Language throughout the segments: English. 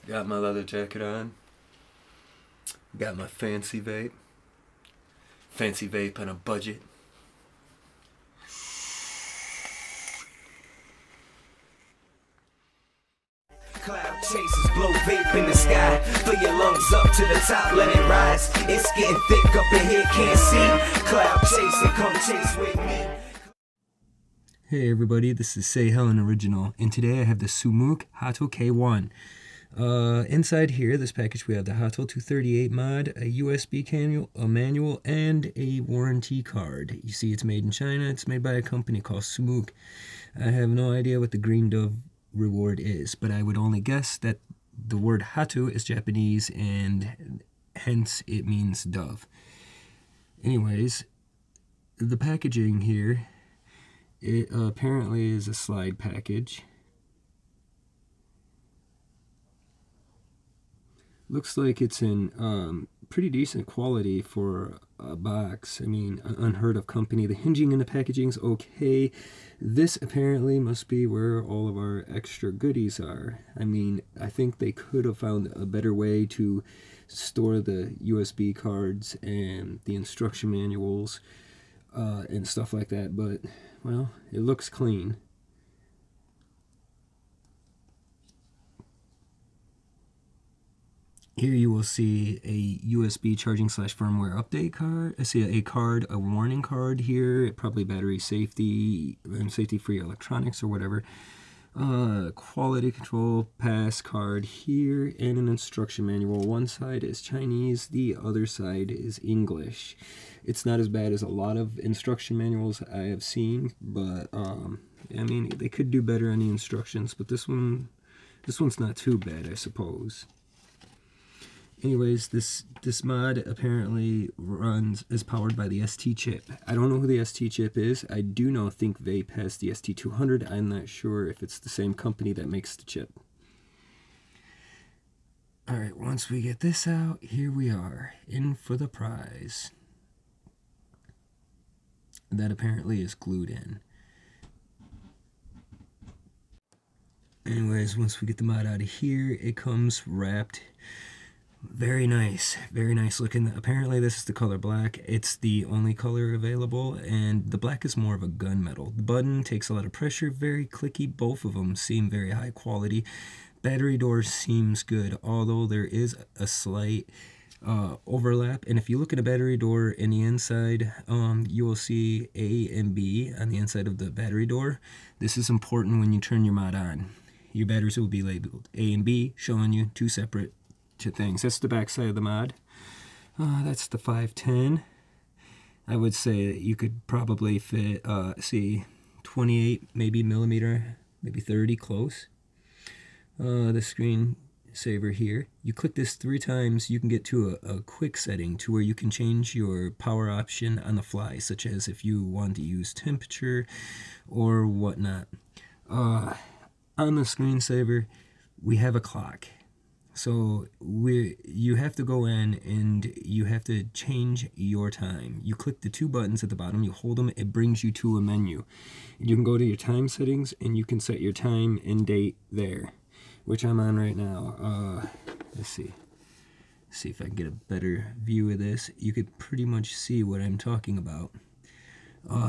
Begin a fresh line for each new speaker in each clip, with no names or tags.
Got my leather jacket on. Got my fancy vape. Fancy vape on a budget.
Cloud chasers blow vape in the sky. Fill your lungs up to the top, let it rise. It's getting thick up in here, can't see. Cloud chasing, come chase with me.
Hey everybody, this is Say Helen Original, and today I have the Soomook Hato K-One. Inside here, this package, we have the Hato 238 mod, a USB a manual, and a warranty card. You see it's made in China. It's made by a company called Soomook. I have no idea what the green dove reward is, but I would only guess that the word Hato is Japanese and hence it means dove. Anyways, the packaging here, it apparently is a slide package. Looks like it's in pretty decent quality for a box. I mean, unheard of company. The hinging in the packaging's okay. This apparently must be where all of our extra goodies are. I mean, I think they could have found a better way to store the USB cards and the instruction manuals and stuff like that, but, well, it looks clean. Here you will see a USB charging / firmware update card. I see a warning card here, probably battery safety and safety-free electronics or whatever. Quality control pass card here, and an instruction manual. One side is Chinese, the other side is English. It's not as bad as a lot of instruction manuals I have seen, but I mean, they could do better on the instructions, but this one's not too bad, I suppose. Anyways, this mod apparently is powered by the ST chip. I don't know who the ST chip is. I do think Vape has the ST200. I'm not sure if it's the same company that makes the chip. Alright, once we get this out, here we are, in for the prize. That apparently is glued in. Anyways, once we get the mod out of here, it comes wrapped. Very nice looking. Apparently this is the color black. It's the only color available, and the black is more of a gunmetal. The button takes a lot of pressure, very clicky. Both of them seem very high quality. Battery door seems good, although there is a slight overlap. And if you look at a battery door in the inside, you will see A and B on the inside of the battery door. This is important when you turn your mod on. Your batteries will be labeled A and B, showing you two separate things. That's the back side of the mod. That's the 510. I would say that you could probably fit, see, 28 maybe millimeter, maybe 30 close. The screen saver here. You click this 3 times, you can get to a quick setting to where you can change your power option on the fly, such as if you want to use temperature or whatnot. On the screensaver, we have a clock. So you have to go in and you have to change your time. You click the 2 buttons at the bottom, you hold them, it brings you to a menu. You can go to your time settings and you can set your time and date there, which I'm on right now. Let's see if I can get a better view of this. You could pretty much see what I'm talking about.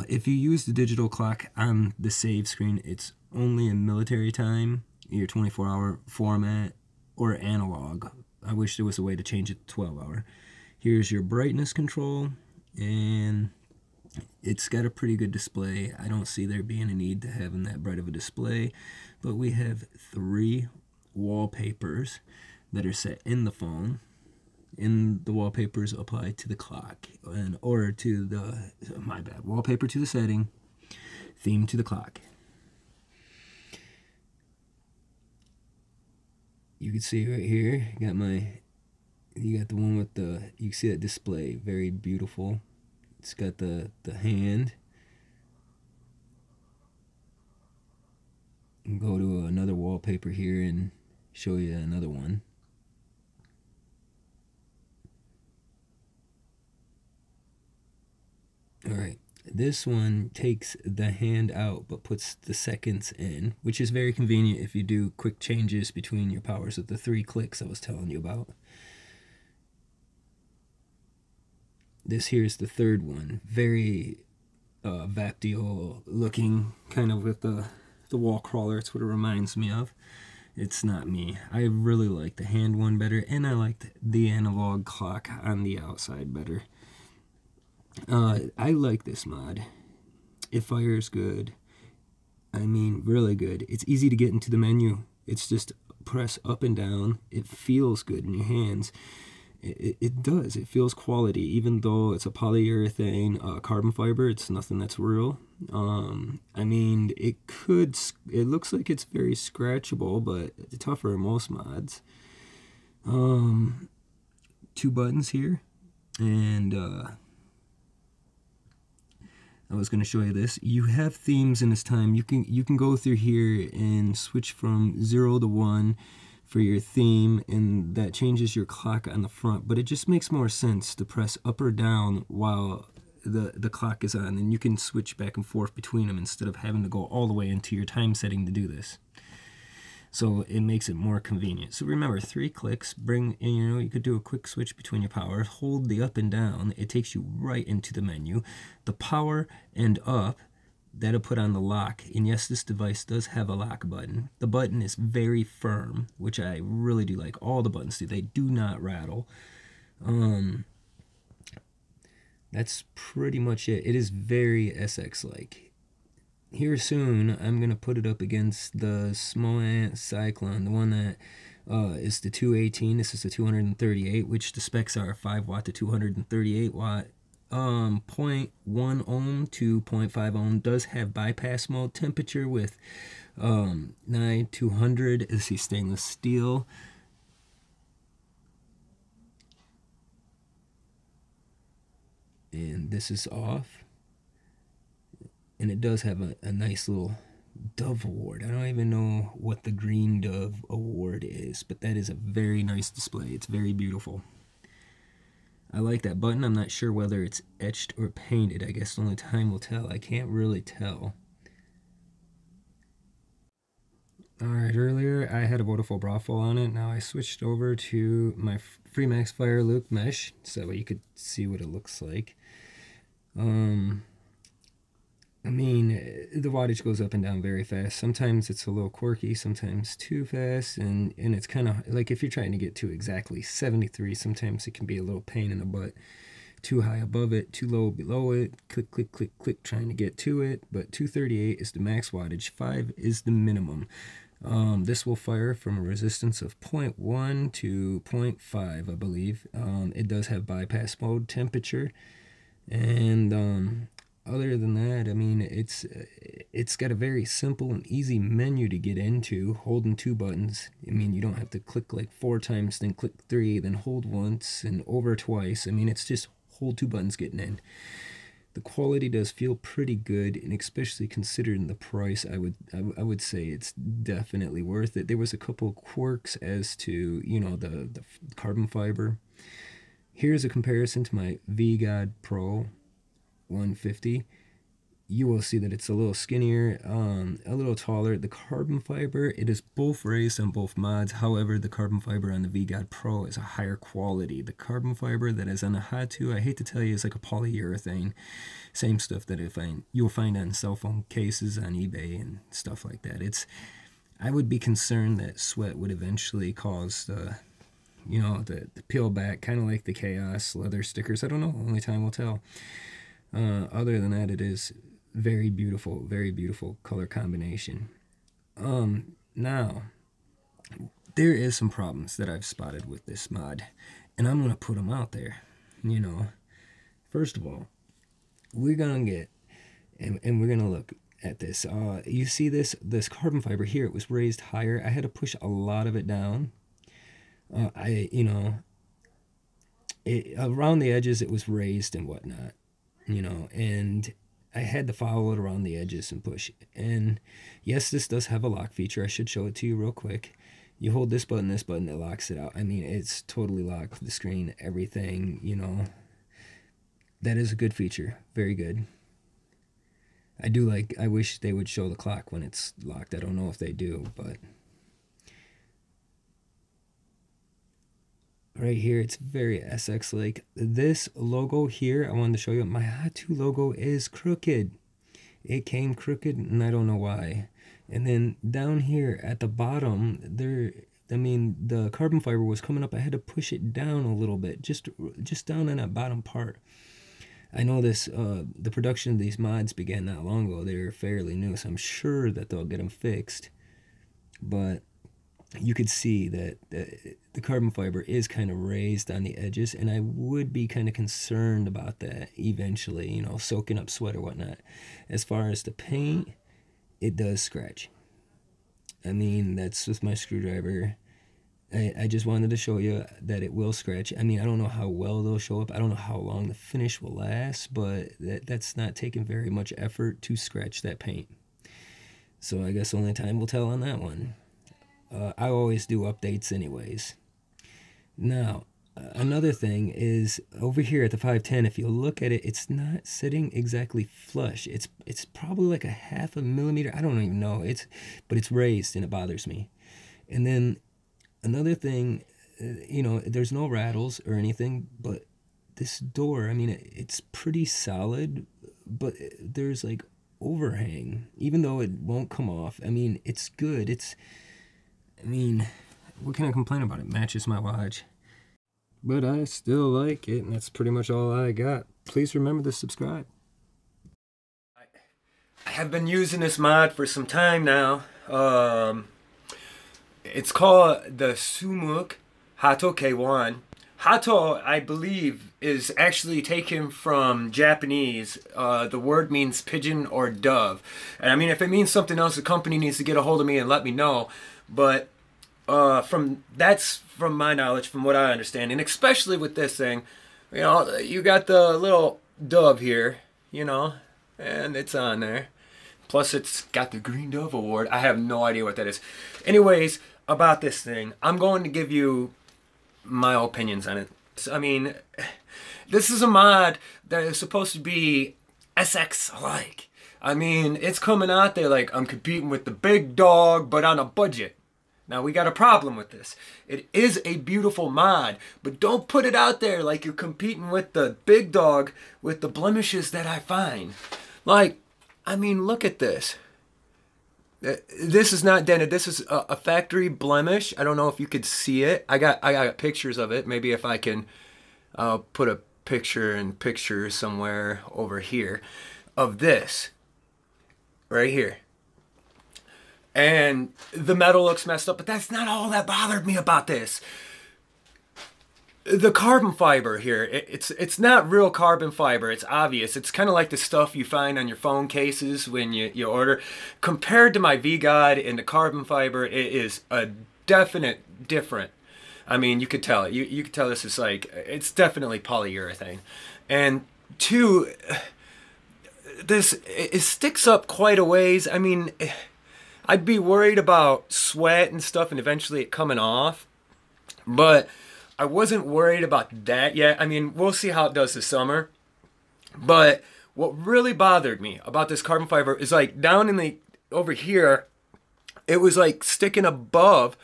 If you use the digital clock on the save screen, it's only in military time, your 24-hour format, or analog. I wish there was a way to change it to 12-hour. Here's your brightness control, and it's got a pretty good display. I don't see there being a need to having that bright of a display, but we have 3 wallpapers that are set in the phone, and the wallpapers apply to the clock, or to the, wallpaper to the setting, theme to the clock. You can see right here, you got the one with you can see that display, very beautiful. It's got the hand. And go to another wallpaper here and show you another one. Alright, This one takes the hand out but puts the seconds in, which is very convenient if you do quick changes between your powers with the 3 clicks I was telling you about. This here is the third one. Very Vaptio looking, kind of with the wall crawler. It's what it reminds me of. It's not me. I really like the hand one better, and I like the analog clock on the outside better. I like this mod. It fires good. I mean, really good. It's easy to get into the menu. It's just press up and down. It feels good in your hands. It does. It feels quality, even though it's a polyurethane carbon fiber. It's nothing that's real. I mean, it looks like it's very scratchable, but it's tougher than most mods. 2 buttons here, and I was going to show you this. You have themes in this time. You can go through here and switch from 0 to 1 for your theme, and that changes your clock on the front, but it just makes more sense to press up or down while the clock is on, and you can switch back and forth between them instead of having to go all the way into your time setting to do this. So it makes it more convenient. So remember, 3 clicks, you could do a quick switch between your powers, hold the up and down, it takes you right into the menu. The power and up, that'll put on the lock. And yes, this device does have a lock button. The button is very firm, which I really do like. All the buttons do. They do not rattle. That's pretty much it. It is very SX-like. Here soon, I'm going to put it up against the Small Ant Cyclone, the one that is the 218. This is the 238, which the specs are 5 watt to 238 watt. 0.1 ohm to 0.5 ohm, does have bypass mode. Temperature with 9 to 100. This is stainless steel. And this is off. And it does have a nice little Dove Award. I don't even know what the Green Dove Award is, but that is a very nice display. It's very beautiful. I like that button. I'm not sure whether it's etched or painted. I guess only time will tell. I can't really tell. Alright, earlier I had a Vodafone Brothel on it. Now I switched over to my Freemax Fire Loop mesh, so that way you could see what it looks like. I mean, the wattage goes up and down very fast. Sometimes it's a little quirky, sometimes too fast, and it's kind of like if you're trying to get to exactly 73, sometimes it can be a little pain in the butt. Too high above it, too low below it, click, click, click, click, trying to get to it. But 238 is the max wattage, 5 is the minimum. This will fire from a resistance of 0.1 to 0.5, I believe. It does have bypass mode, temperature, and other than that, I mean, it's got a very simple and easy menu to get into, holding 2 buttons. I mean, you don't have to click like 4 times, then click 3, then hold once, and over twice. I mean, it's just hold 2 buttons getting in. The quality does feel pretty good, and especially considering the price, I would say it's definitely worth it. There was a couple of quirks as to, you know, the carbon fiber. Here's a comparison to my VGod Pro 150. You will see that it's a little skinnier, a little taller. The carbon fiber, it is both raised on both mods. However, the carbon fiber on the VGod Pro is a higher quality. The carbon fiber that is on the Hato, I hate to tell you, is like a polyurethane. Same stuff that you'll find on cell phone cases on eBay and stuff like that. I would be concerned that sweat would eventually cause the peel back, kind of like the Chaos leather stickers. I don't know. Only time will tell. Other than that, it is very beautiful color combination. Now, there is some problems that I've spotted with this mod, and I'm going to put them out there. You know, first of all, we're going to get, and we're going to look at this. You see this carbon fiber here, it was raised higher. I had to push a lot of it down. Around the edges, it was raised and whatnot. And I had to follow it around the edges and push. And yes, this does have a lock feature. I should show it to you real quick. You hold this button, it locks it out. I mean, it's totally locked, the screen, everything, That is a good feature. Very good. I wish they would show the clock when it's locked. I don't know if they do, but right here, it's very SX-like. This logo here, I wanted to show you, my Hato logo is crooked. It came crooked, and I don't know why. And then down here at the bottom, the carbon fiber was coming up. I had to push it down a little bit, just down in that bottom part. I know the production of these mods began not long ago. They're fairly new, so I'm sure that they'll get them fixed. But you could see that the carbon fiber is kind of raised on the edges, and I would be kind of concerned about that eventually, soaking up sweat or whatnot. As far as the paint, it does scratch. I mean, that's with my screwdriver. I just wanted to show you that it will scratch. I mean, I don't know how well they'll show up. I don't know how long the finish will last, but that's not taking very much effort to scratch that paint. So I guess only time will tell on that one. I always do updates anyways. Now, another thing is over here at the 510, if you look at it, it's not sitting exactly flush. It's probably like a half a millimeter. I don't even know. But it's raised and it bothers me. And then another thing, there's no rattles or anything, but this door, I mean, it's pretty solid, but there's like overhang, even though it won't come off. I mean, it's good. What can I complain about? It matches my watch. But I still like it, and that's pretty much all I got. Please remember to subscribe. I have been using this mod for some time now. It's called the Soomook Hato K-One. Hato, I believe, is actually taken from Japanese. The word means pigeon or dove. And I mean, if it means something else, the company needs to get a hold of me and let me know. But that's from my knowledge, from what I understand, and especially with this thing, you got the little dove here, and it's on there. Plus, it's got the Green Dove Award. I have no idea what that is. Anyways, about this thing, I'm going to give you my opinions on it. I mean, this is a mod that is supposed to be SX-like. I mean, it's coming out there like I'm competing with the big dog, but on a budget. Now, we got a problem with this. It is a beautiful mod, but don't put it out there like you're competing with the big dog with the blemishes that I find. Like, I mean, look at this. This is not dented. This is a factory blemish. I don't know if you could see it. I got pictures of it. Maybe if I can put a picture somewhere over here of this right here. And the metal looks messed up, but that's not all that bothered me about this. The carbon fiber here, it's not real carbon fiber. It's obvious. It's kind of like the stuff you find on your phone cases when you order. Compared to my V-God and the carbon fiber, it is a definite different. I mean, you could tell it. You could tell this is like, it's definitely polyurethane. And two, it sticks up quite a ways. I mean, I'd be worried about sweat and stuff and eventually it coming off. But I wasn't worried about that yet. I mean, we'll see how it does this summer. But what really bothered me about this carbon fiber is like down in over here, it was like sticking above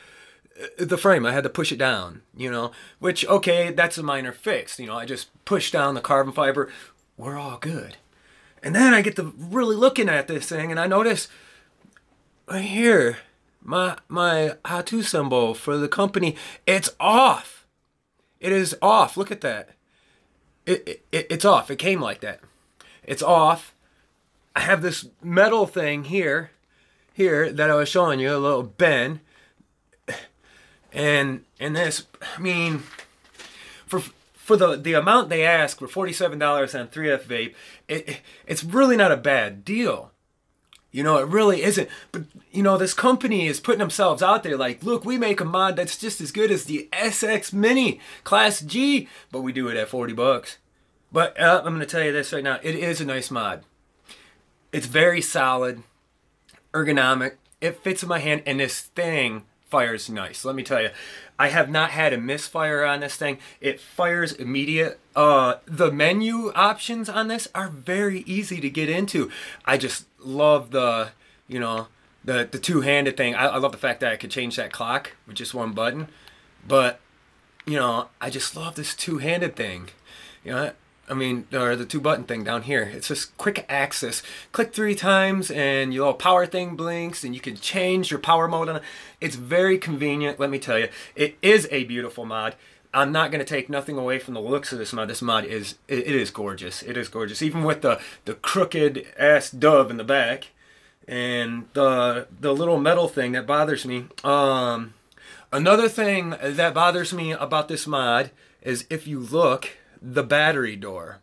the frame. I had to push it down, which, okay, that's a minor fix. I just pushed down the carbon fiber. We're all good. And then I get to really looking at this thing and I notice right here, my Hato symbol for the company, it's off. It is off. Look at that. It's off. It came like that. It's off. I have this metal thing here that I was showing you, a little bend. And this, I mean, for the amount they ask for $47 on 3F Vape, it's really not a bad deal. It really isn't. But, this company is putting themselves out there like, look, we make a mod that's just as good as the SX Mini Class G, but we do it at 40 bucks. But I'm going to tell you this right now. It is a nice mod. It's very solid, ergonomic. It fits in my hand, and this thing
fires nice. Let me tell you, I have not had a misfire on this thing. It fires immediate. The menu options on this are very easy to get into. I just love the, you know, the two-handed thing. I love the fact that I could change that clock with just one button. But, you know, I just love this two-handed thing. You know, I mean, or the two-button thing down here. It's just quick access. Click 3 times and your little power thing blinks and you can change your power mode on it. It's very convenient, let me tell you. It is a beautiful mod. I'm not going to take nothing away from the looks of this mod. This mod is, it is gorgeous. It is gorgeous. Even with the crooked-ass dove in the back and the little metal thing that bothers me. Another thing that bothers me about this mod is if you look, the battery door.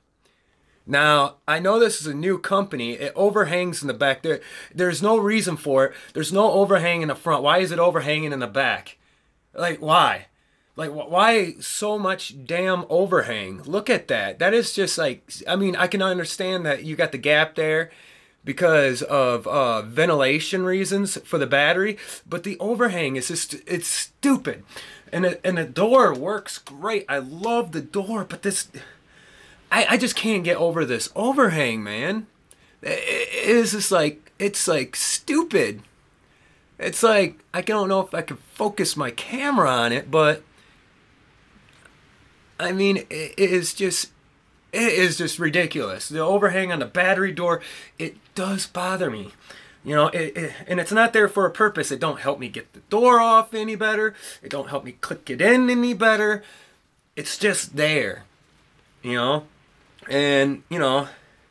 Now, I know this is a new company. It overhangs in the back. There's no reason for it. There's no overhang in the front. Why is it overhanging in the back? Like, why? Like, why so much damn overhang? Look at that. That is just like, I mean, I can understand that you got the gap there because of ventilation reasons for the battery, but the overhang is just, it's stupid. And the door works great. I love the door, but this, I just can't get over this overhang, man. It is just like, it's like stupid. It's like, I don't know if I can focus my camera on it, but I mean, it is just ridiculous. The overhang on the battery door, it does bother me. You know, and it's not there for a purpose. It don't help me get the door off any better. It don't help me click it in any better. It's just there, you know? And, you know,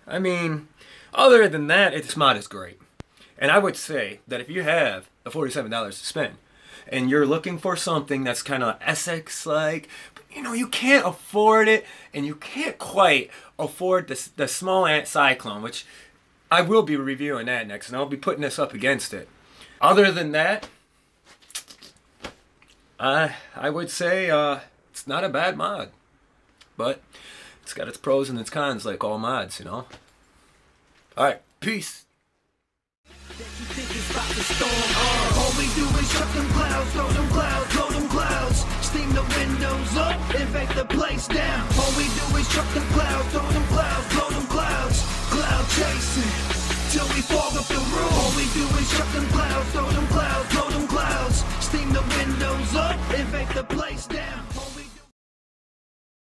I mean, other than that, this mod is great. And I would say that if you have the $47 to spend and you're looking for something that's kind of Essex-like, you know, you can't afford it and you can't quite afford the small ant cyclone, which I will be reviewing that next, and I'll be putting this up against it. Other than that, I would say it's not a bad mod, but it's got its pros and its cons like all mods, you know. All right, peace.
All we do is shut them clouds, throw them clouds, blow them clouds, steam the windows up, infect the place down. All we do is shut them clouds, throw them clouds, blow them clouds, cloud chasing till we fog up the room. All we do is shut them clouds, throw them clouds, blow them clouds, steam the windows up, infect the place.